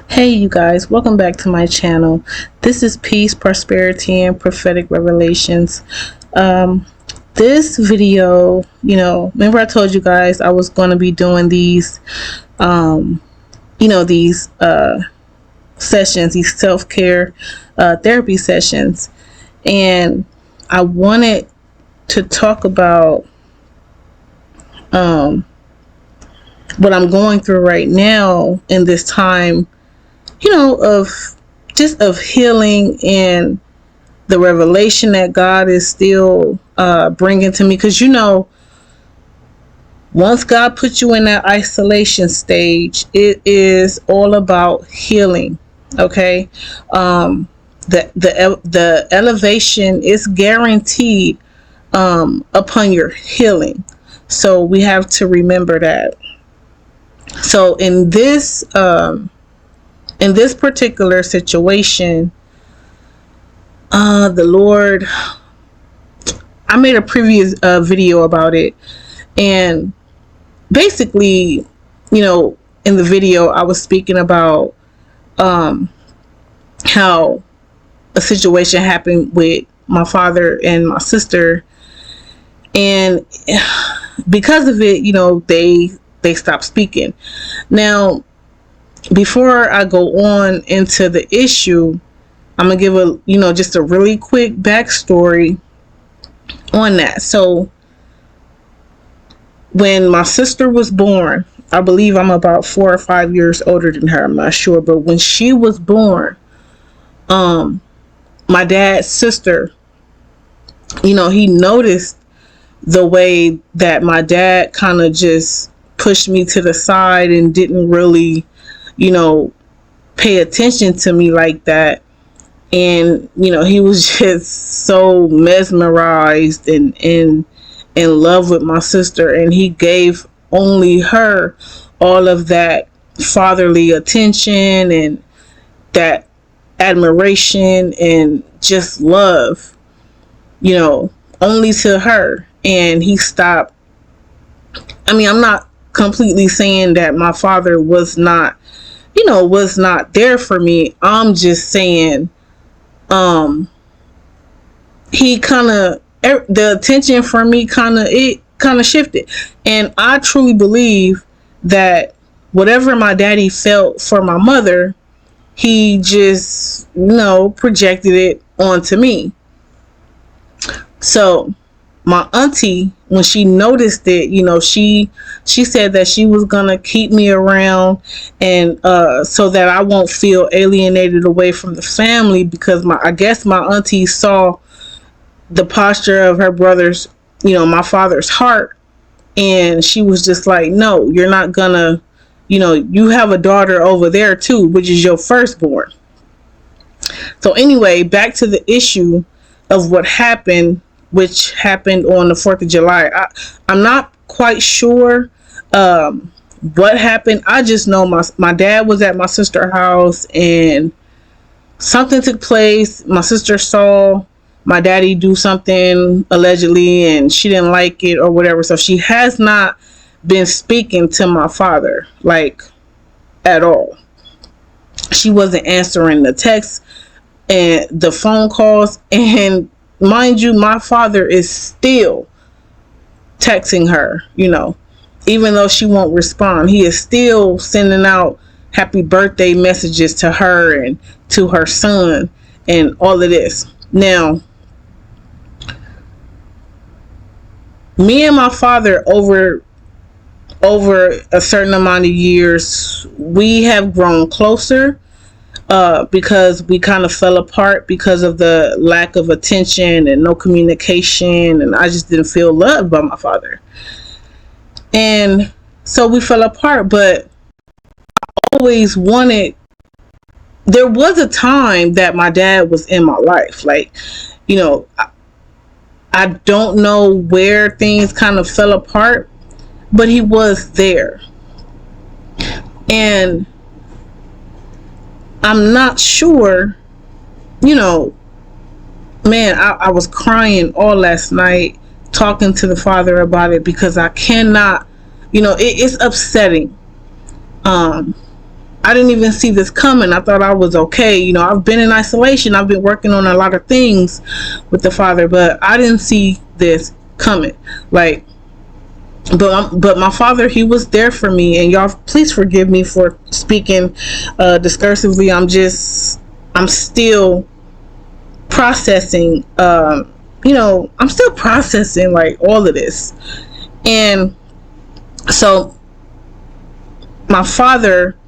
Hey you guys, welcome back to my channel. This is Peace, Prosperity, and Prophetic Revelations. This video, remember I told you guys I was going to be doing these, these sessions, these self-care therapy sessions. And I wanted to talk about what I'm going through right now in this time, of healing and the revelation that God is still bringing to me. Because once God puts you in that isolation stage, it is all about healing. Okay, the elevation is guaranteed upon your healing. So we have to remember that. So in this particular situation, the Lord, I made a previous video about it, and basically, in the video I was speaking about how a situation happened with my father and my sister, and because of it, they stopped speaking. Now, before I go on into the issue, I'm gonna give just a really quick backstory on that. So when my sister was born, I believe I'm about 4 or 5 years older than her, I'm not sure, but when she was born, my dad's sister, he noticed the way that my dad kind of just pushed me to the side and didn't really pay attention to me like that. And he was just so mesmerized and in love with my sister, and he gave only her all of that fatherly attention and that admiration and just love, only to her. And he stopped. I mean, I'm not completely saying that my father was not there for me. I'm just saying he kind of, the attention for me kind of shifted. And I truly believe that whatever my daddy felt for my mother, he just projected it onto me. So my auntie, when she noticed it, she said that she was gonna keep me around, and so that I won't feel alienated away from the family, because I guess my auntie saw the posture of her brother's, my father's heart, and she was just like, no, you're not gonna, you have a daughter over there too, which is your firstborn. So anyway, back to the issue of what happened, which happened on the 4th of July. I'm not quite sure what happened. I just know my dad was at my sister's house, and something took place. My sister saw my daddy do something allegedly, and she didn't like it or whatever. So she has not been speaking to my father, like, at all. She wasn't answering the texts and the phone calls, and mind you, my father is still texting her, even though she won't respond. He is still sending out happy birthday messages to her and to her son and all of this. Now, me and my father, over a certain amount of years, we have grown closer, because we kind of fell apart because of the lack of attention and no communication, and I just didn't feel loved by my father, and so we fell apart. But I always wanted, there was a time that my dad was in my life, like, I don't know where things kind of fell apart, but he was there. And I'm not sure, man, I was crying all last night talking to the father about it, because I cannot, it's upsetting. I didn't even see this coming. I thought I was okay. You know, I've been in isolation. I've been working on a lot of things with the Father, but I didn't see this coming. Like, but my father, he was there for me. And y'all, please forgive me for speaking discursively. I'm still processing. I'm still processing like all of this. And so my father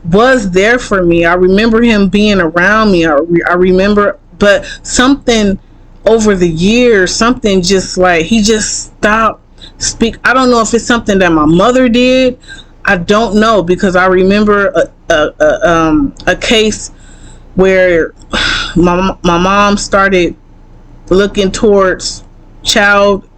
was there for me. I remember him being around me. I remember, but something over the years, something just like, he just stopped speak. I don't know if it's something that my mother did. I don't know, because I remember a case where my mom started looking towards child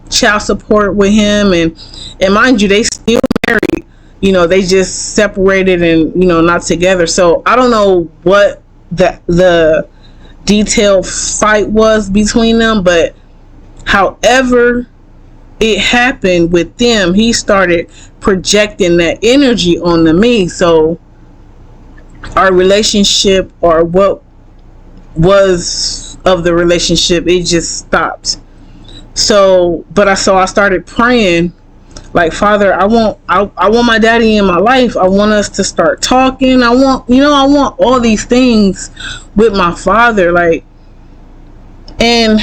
support with him, and mind you, they still married. You know, they just separated and, you know, not together. So I don't know what the detailed fight was between them, but however it happened with them, he started projecting that energy onto me. So our relationship, or what was of the relationship, it just stopped. So I started praying, like, Father, I want my daddy in my life. I want us to start talking. I want all these things with my father. Like, and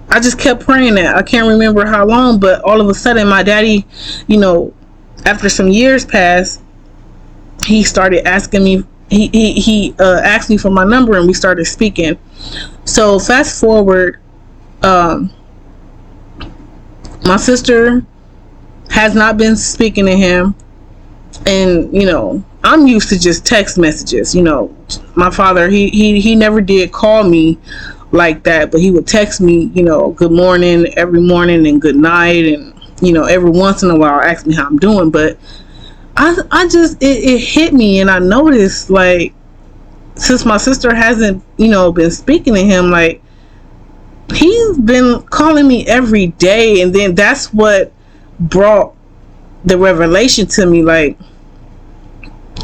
I just kept praying that. I can't remember how long, but all of a sudden my daddy, you know, after some years passed, he started asking me, he asked me for my number, and we started speaking. So fast forward, my sister has not been speaking to him, and, you know, I'm used to just text messages. You know, my father, he never did call me like that, but he would text me, you know, good morning every morning and good night, and, you know, every once in a while ask me how I'm doing. But I just, it hit me, and I noticed, like, since my sister hasn't, you know, been speaking to him, like, he's been calling me every day. And then that's what brought the revelation to me. Like,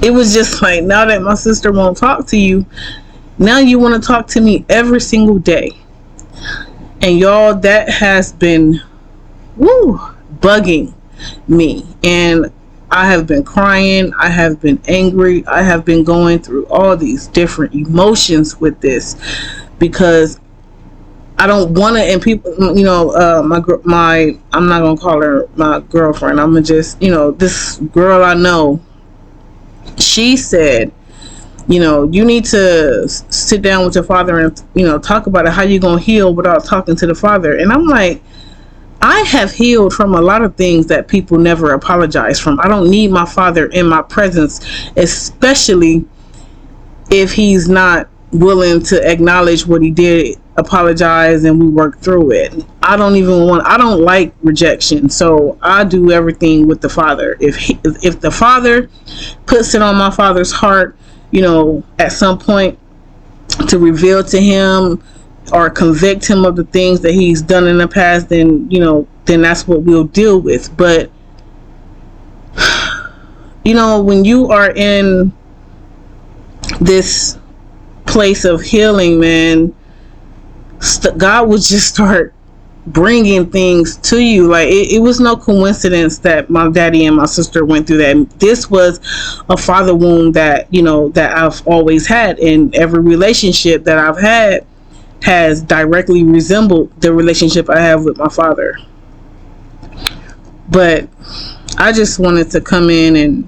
it was just like, now that my sister won't talk to you, now you want to talk to me every single day. And y'all, that has been bugging me. And I have been crying. I have been angry. I have been going through all these different emotions with this, because I don't want to, and people, you know, I'm not going to call her my girlfriend. I'm going to just, you know, this girl I know, she said, you know, you need to sit down with your father and, you know, talk about it, how you going to heal without talking to the father. And I'm like, I have healed from a lot of things that people never apologize from. I don't need my father in my presence, especially if he's not willing to acknowledge what he did, apologize, and we work through it. I don't like rejection, so I do everything with the father. If the father puts it on my father's heart, you know, at some point, to reveal to him or convict him of the things that he's done in the past, then, you know, then that's what we'll deal with. But, you know, when you are in this place of healing, man, God will just start bringing things to you. Like, it was no coincidence that my daddy and my sister went through that. This was a father wound that, you know, that I've always had, and every relationship that I've had has directly resembled the relationship I have with my father. But I just wanted to come in and,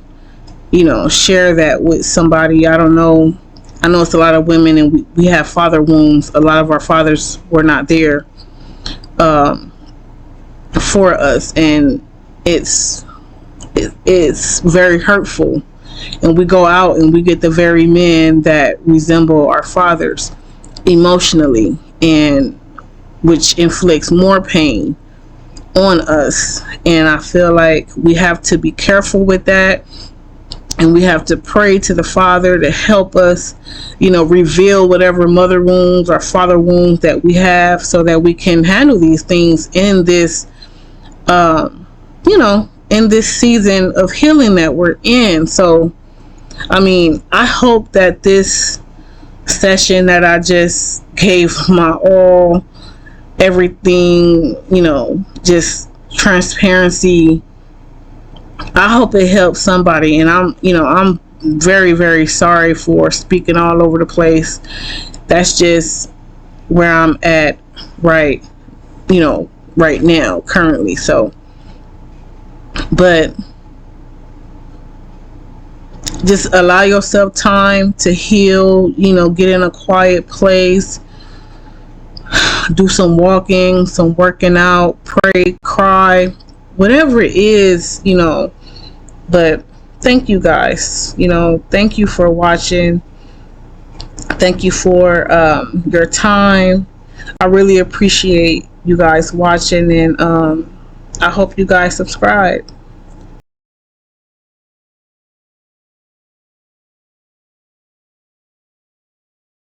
you know, share that with somebody. I don't know. I know it's a lot of women, and we have father wounds. A lot of our fathers were not there for us, and it's very hurtful. And we go out and we get the very men that resemble our fathers emotionally, and which inflicts more pain on us. And I feel like we have to be careful with that, and we have to pray to the Father to help us, you know, reveal whatever mother wounds or father wounds that we have, so that we can handle these things in this, you know, in this season of healing that we're in. So, I mean, I hope that this session that I just gave my all, everything, just transparency, I hope it helps somebody. And I'm very, very sorry for speaking all over the place. That's just where I'm at right now, currently. So, but just allow yourself time to heal, get in a quiet place, do some walking, some working out, pray, cry, whatever it is, but thank you guys, thank you for watching. Thank you for your time. I really appreciate you guys watching, and I hope you guys subscribe.